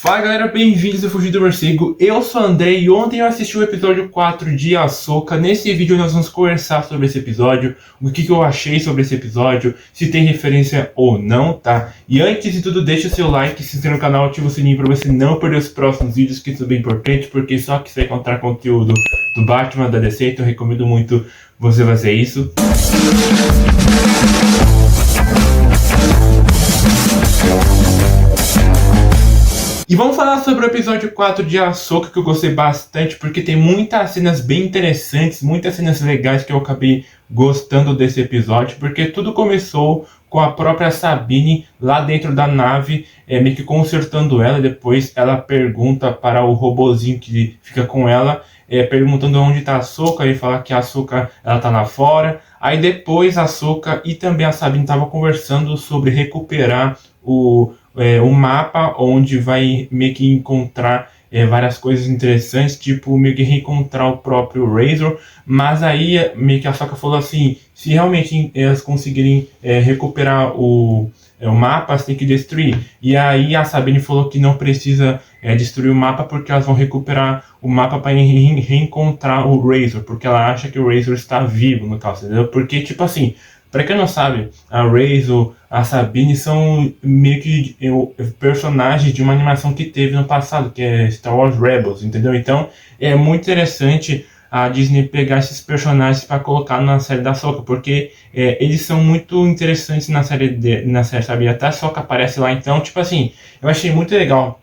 Fala galera, bem-vindos ao Fugir do Morcego, eu sou o André e ontem eu assisti o episódio 4 de Ahsoka. Nesse vídeo nós vamos conversar sobre esse episódio, o que eu achei sobre esse episódio, se tem referência ou não, tá? E antes de tudo, deixa o seu like, se inscreva no canal, ativa o sininho para você não perder os próximos vídeos, que isso é bem importante, porque só que você vai encontrar conteúdo do Batman, da DC, então eu recomendo muito você fazer isso. E vamos falar sobre o episódio 4 de Ahsoka, que eu gostei bastante, porque tem muitas cenas bem interessantes, muitas cenas legais que eu acabei gostando desse episódio, porque tudo começou com a própria Sabine lá dentro da nave, meio que consertando ela, e depois ela pergunta para o robozinho que fica com ela, perguntando onde está a Ahsoka, e fala que a Ahsoka ela tá lá fora. Aí depois a Ahsoka e também a Sabine estavam conversando sobre recuperar o mapa onde vai meio que encontrar várias coisas interessantes, tipo meio que reencontrar o próprio Razor, mas aí meio que a Ahsoka falou assim, se realmente elas conseguirem recuperar o mapa, elas têm que destruir. E aí a Sabine falou que não precisa destruir o mapa porque elas vão recuperar o mapa para reencontrar o Razor, porque ela acha que o Razor está vivo no caso, entendeu? Porque tipo assim, pra quem não sabe, a Razor, a Sabine são meio que personagens de uma animação que teve no passado, que é Star Wars Rebels, entendeu? Então é muito interessante a Disney pegar esses personagens para colocar na série da Ahsoka, porque eles são muito interessantes na série, sabe? Até a Ahsoka aparece lá, então, tipo assim, eu achei muito legal.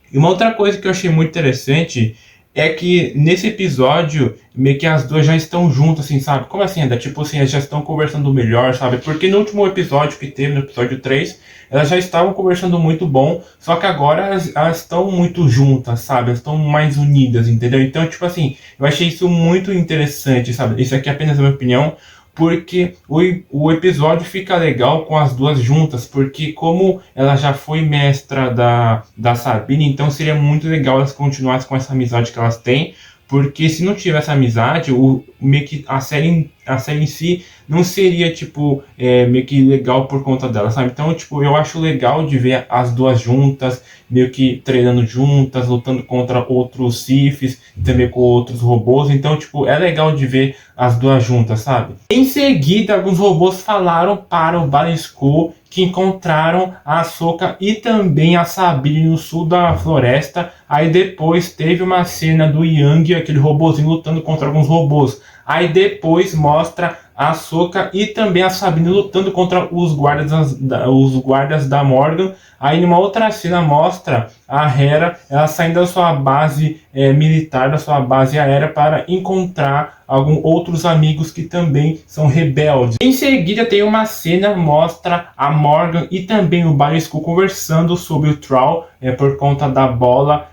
E uma outra coisa que eu achei muito interessante é que nesse episódio, meio que as duas já estão juntas, assim, sabe? Como assim, ainda? Tipo assim, elas já estão conversando melhor, sabe? Porque no último episódio que teve, no episódio 3, elas já estavam conversando muito bom, só que agora elas estão muito juntas, sabe? Elas estão mais unidas, entendeu? Então, tipo assim, eu achei isso muito interessante, sabe? Isso aqui é apenas a minha opinião, porque o episódio fica legal com as duas juntas, porque como ela já foi mestra da Sabine, então seria muito legal elas continuassem com essa amizade que elas têm, porque se não tivesse amizade, meio que a série em si não seria, tipo, meio que legal por conta dela, sabe? Então, tipo, eu acho legal de ver as duas juntas, meio que treinando juntas, lutando contra outros Siths, também com outros robôs. Então, tipo, é legal de ver as duas juntas, sabe? Em seguida, alguns robôs falaram para o Balen Skool que encontraram a Ahsoka e também a Sabine no sul da floresta. Aí depois teve uma cena do Yang, aquele robôzinho, lutando contra alguns robôs. Aí depois mostra a Ahsoka e também a Sabine lutando contra os guardas da Morgan. Aí numa outra cena mostra a Hera, ela saindo da sua base militar, da sua base aérea, para encontrar alguns outros amigos que também são rebeldes. Em seguida tem uma cena, mostra a Morgan e também o Balen Skool conversando sobre o Thrawn, por conta da bola,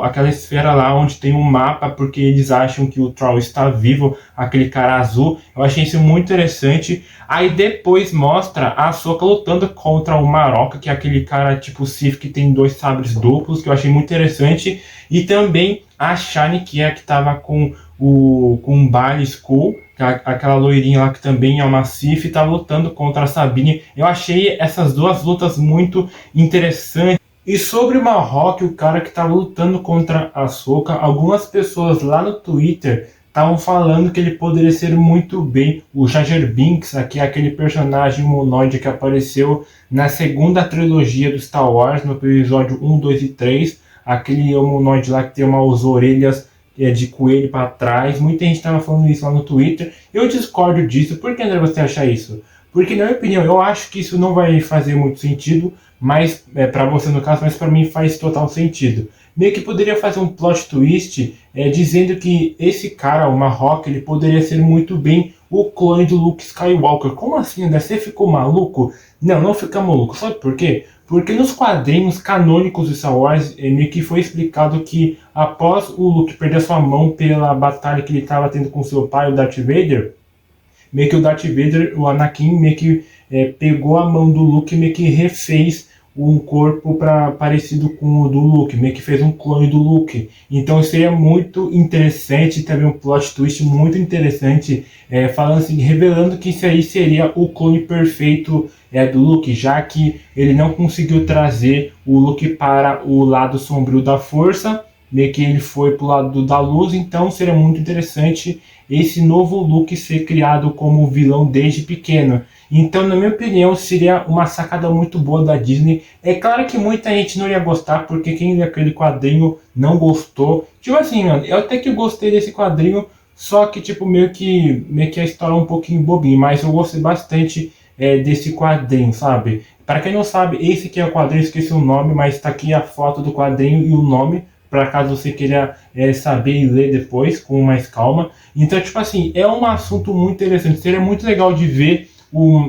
aquela esfera lá onde tem um mapa, porque eles acham que o Thrawn está vivo, aquele cara azul. Eu achei isso muito interessante. Aí depois mostra a Ahsoka lutando contra o Maroka, que é aquele cara tipo Sith que tem dois sabres duplos, que eu achei muito interessante. E também a Shani, que é a que estava com o Balen Skool, aquela loirinha lá que também é uma Sith, tá lutando contra a Sabine. Eu achei essas duas lutas muito interessantes. E sobre o Marrock, o cara que estava lutando contra a Ahsoka, algumas pessoas lá no Twitter estavam falando que ele poderia ser muito bem o Jar Jar Binks, que é aquele personagem humanoide que apareceu na segunda trilogia do Star Wars, no episódio 1, 2 e 3, aquele humanoide lá que tem umas orelhas de coelho para trás. Muita gente estava falando isso lá no Twitter. Eu discordo disso. Por que, André, você acha isso? Porque, na minha opinião, eu acho que isso não vai fazer muito sentido, mas para você no caso, mas para mim faz total sentido. Meio que poderia fazer um plot twist dizendo que esse cara, o Marrock, ele poderia ser muito bem o clone do Luke Skywalker. Como assim, André? Você ficou maluco? Não, não fica maluco. Sabe por quê? Porque nos quadrinhos canônicos de Star Wars, meio que foi explicado que após o Luke perder sua mão pela batalha que ele estava tendo com seu pai, o Darth Vader, meio que o Darth Vader, o Anakin, meio que pegou a mão do Luke e meio que refez um corpo parecido com o do Luke, meio que fez um clone do Luke. Então seria muito interessante, também um plot twist muito interessante, falando assim, revelando que isso aí seria o clone perfeito do Luke, já que ele não conseguiu trazer o Luke para o lado sombrio da força, meio que ele foi pro lado da luz, então seria muito interessante esse novo Luke ser criado como vilão desde pequeno. Então, na minha opinião, seria uma sacada muito boa da Disney. É claro que muita gente não ia gostar, porque quem lê aquele quadrinho não gostou. Tipo assim, mano, eu até que gostei desse quadrinho, só que, tipo, meio que a história é um pouquinho bobinha, mas eu gostei bastante desse quadrinho, sabe? Para quem não sabe, esse aqui é o quadrinho, esqueci o nome, mas tá aqui a foto do quadrinho e o nome, para caso você queira saber e ler depois, com mais calma. Então, tipo assim, é um assunto muito interessante, seria muito legal de ver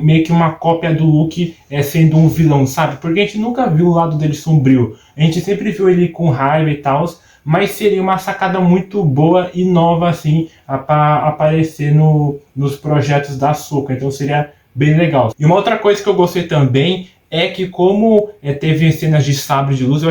meio que uma cópia do Luke sendo um vilão, sabe? Porque a gente nunca viu o lado dele sombrio. A gente sempre viu ele com raiva e tal, mas seria uma sacada muito boa e nova, assim, para aparecer nos projetos da Ahsoka. Então seria bem legal. E uma outra coisa que eu gostei também é que como teve cenas de sabre de luz, eu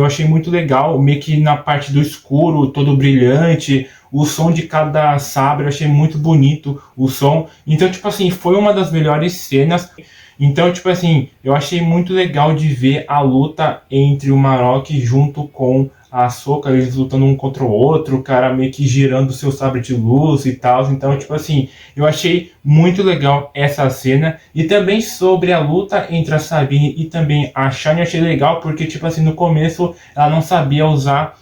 achei muito legal, meio que na parte do escuro, todo brilhante, o som de cada sabre, eu achei muito bonito o som. Então, tipo assim, foi uma das melhores cenas. Então, tipo assim, eu achei muito legal de ver a luta entre o Marok junto com a Ahsoka, eles lutando um contra o outro, o cara meio que girando o seu sabre de luz e tal. Então, tipo assim, eu achei muito legal essa cena. E também sobre a luta entre a Sabine e também a Shani, eu achei legal, porque, tipo assim, no começo ela não sabia usar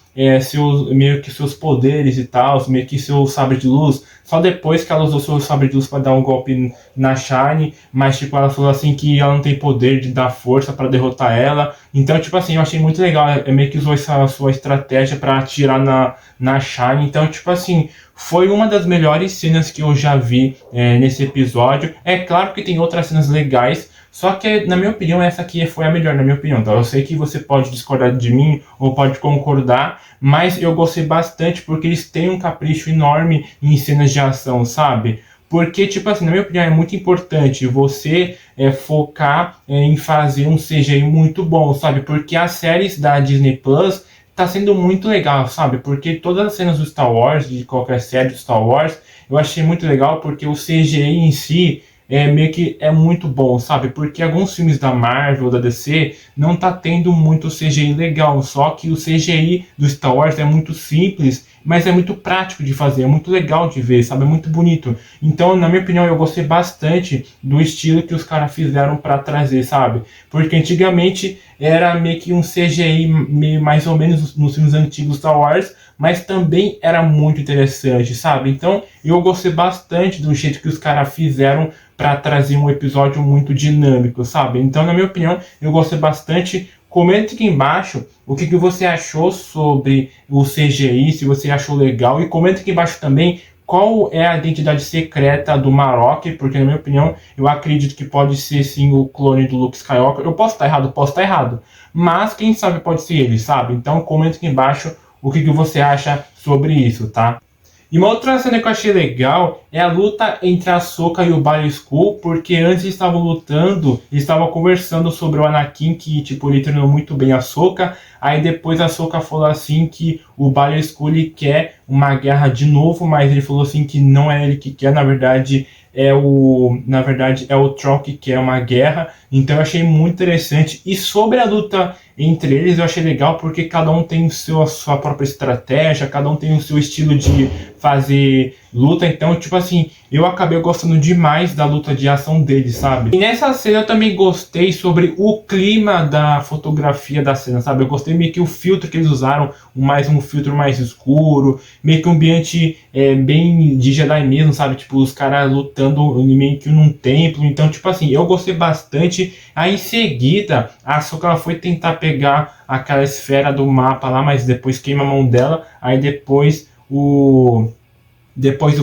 meio que seus poderes e tal, meio que seu sabre de luz. Só depois que ela usou seu sabre de luz para dar um golpe na Shine, mas tipo, ela falou assim que ela não tem poder de dar força para derrotar ela. Então, tipo assim, eu achei muito legal. Meio que usou essa sua estratégia para atirar na Shine. Então, tipo assim, foi uma das melhores cenas que eu já vi nesse episódio. É claro que tem outras cenas legais, só que, na minha opinião, essa aqui foi a melhor, na minha opinião. Então, eu sei que você pode discordar de mim ou pode concordar, mas eu gostei bastante porque eles têm um capricho enorme em cenas de ação, sabe? Porque, tipo assim, na minha opinião, é muito importante você focar em fazer um CGI muito bom, sabe? Porque as séries da Disney Plus tá sendo muito legal, sabe? Porque todas as cenas do Star Wars, de qualquer série do Star Wars, eu achei muito legal porque o CGI em si meio que é muito bom, sabe? Porque alguns filmes da Marvel, da DC, não tá tendo muito CGI legal, só que o CGI do Star Wars é muito simples, mas é muito prático de fazer, é muito legal de ver, sabe? É muito bonito. Então, na minha opinião, eu gostei bastante do estilo que os caras fizeram para trazer, sabe? Porque antigamente era meio que um CGI meio mais ou menos nos filmes antigos Star Wars, mas também era muito interessante, sabe? Então, eu gostei bastante do jeito que os caras fizeram para trazer um episódio muito dinâmico, sabe? Então, na minha opinião, eu gostei bastante. Comente aqui embaixo o que você achou sobre o CGI, se você achou legal, e comente aqui embaixo também qual é a identidade secreta do Marok, porque na minha opinião, eu acredito que pode ser sim o clone do Luke Skywalker. Eu posso estar errado, mas quem sabe pode ser ele, sabe? Então comente aqui embaixo o que você acha sobre isso, tá? E uma outra cena que eu achei legal é a luta entre a Ahsoka e o Bale Skull, porque antes eles estavam lutando, eles estavam conversando sobre o Anakin, que tipo, ele treinou muito bem a Ahsoka, aí depois a Ahsoka falou assim que o Bale Skull quer uma guerra de novo, mas ele falou assim que não é ele que quer, na verdade é o Troll que quer uma guerra. Então eu achei muito interessante. E sobre a luta entre eles eu achei legal porque cada um tem a sua própria estratégia, cada um tem o seu estilo de fazer luta. Então, tipo assim, eu acabei gostando demais da luta de ação deles, sabe? E nessa cena eu também gostei sobre o clima da fotografia da cena, sabe? Eu gostei meio que o filtro que eles usaram, um filtro mais escuro, meio que um ambiente bem de Jedi mesmo, sabe? Tipo, os caras lutando meio que num templo. Então, tipo assim, eu gostei bastante. Aí em seguida, a Ahsoka ela foi tentar pegar aquela esfera do mapa lá, mas depois queima a mão dela. Aí depois o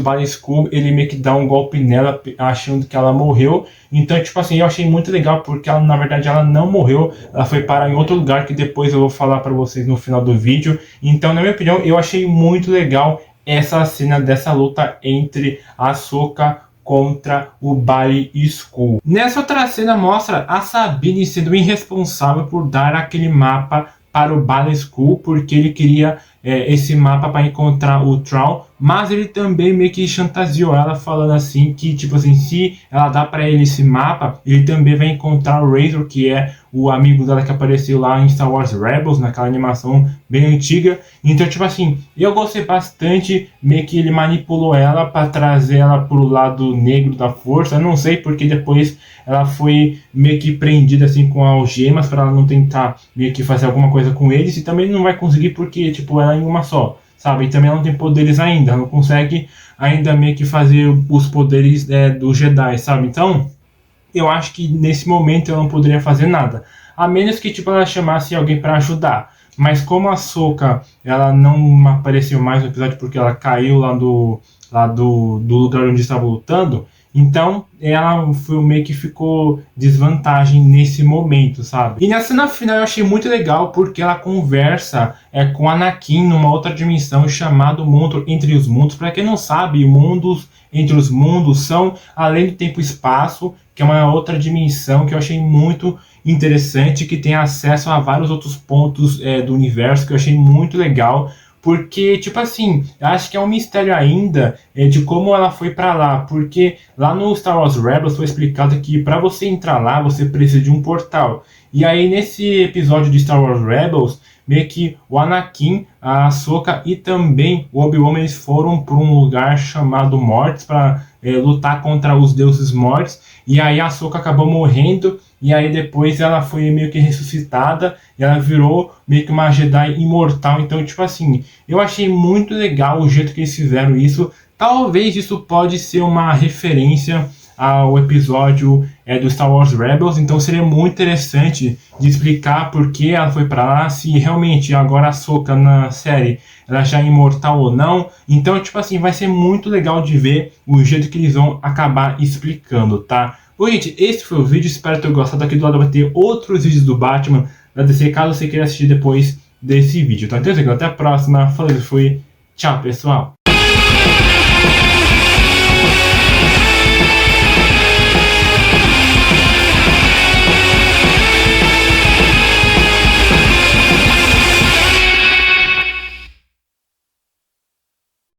Bale Skull, ele meio que dá um golpe nela, achando que ela morreu. Então, tipo assim, eu achei muito legal, porque ela, na verdade, ela não morreu. Ela foi parar em outro lugar, que depois eu vou falar pra vocês no final do vídeo. Então, na minha opinião, eu achei muito legal essa cena dessa luta entre a Ahsoka contra o Bally School. Nessa outra cena mostra a Sabine sendo irresponsável por dar aquele mapa para o Bally School, porque ele queria esse mapa para encontrar o Thrawn, mas ele também meio que chantageou ela, falando assim que, tipo assim, se ela dá para ele esse mapa, ele também vai encontrar o Razor, que é o amigo dela que apareceu lá em Star Wars Rebels, naquela animação bem antiga. Então, tipo assim, eu gostei bastante, meio que ele manipulou ela para trazer ela pro lado negro da força. Eu não sei porque depois ela foi meio que prendida assim com algemas para ela não tentar meio que fazer alguma coisa com eles, e também não vai conseguir porque, tipo, ela é em uma só, sabe? E também ela não tem poderes ainda, ela não consegue ainda meio que fazer os poderes do Jedi, sabe? Então, eu acho que nesse momento eu não poderia fazer nada, a menos que tipo ela chamasse alguém para ajudar. Mas como a Ahsoka, ela não apareceu mais no episódio porque ela caiu do lugar onde estava lutando, então ela foi meio que ficou desvantagem nesse momento, sabe? E na cena final eu achei muito legal porque ela conversa com Anakin numa outra dimensão chamado Mundo Entre os Mundos. Para quem não sabe, mundos entre os mundos são além do tempo e espaço, que é uma outra dimensão que eu achei muito interessante, que tem acesso a vários outros pontos do universo, que eu achei muito legal. Porque, tipo assim, eu acho que é um mistério ainda de como ela foi para lá. Porque lá no Star Wars Rebels foi explicado que para você entrar lá, você precisa de um portal. E aí, nesse episódio de Star Wars Rebels, meio que o Anakin, a Ahsoka e também o Obi-Wan, eles foram para um lugar chamado Mortis para lutar contra os deuses mortos. E aí a Ahsoka acabou morrendo. E aí depois ela foi meio que ressuscitada e ela virou meio que uma Jedi imortal. Então, tipo assim, eu achei muito legal o jeito que eles fizeram isso. Talvez isso pode ser uma referência ao episódio do Star Wars Rebels. Então seria muito interessante de explicar por que ela foi para lá, se realmente agora a Ahsoka na série ela já é imortal ou não. Então, tipo assim, vai ser muito legal de ver o jeito que eles vão acabar explicando, tá? Bom, gente, esse foi o vídeo, espero ter gostado. Aqui do lado vai ter outros vídeos do Batman da DC, caso você queira assistir depois desse vídeo, tá? Então, até a próxima, falei, fui, tchau, pessoal!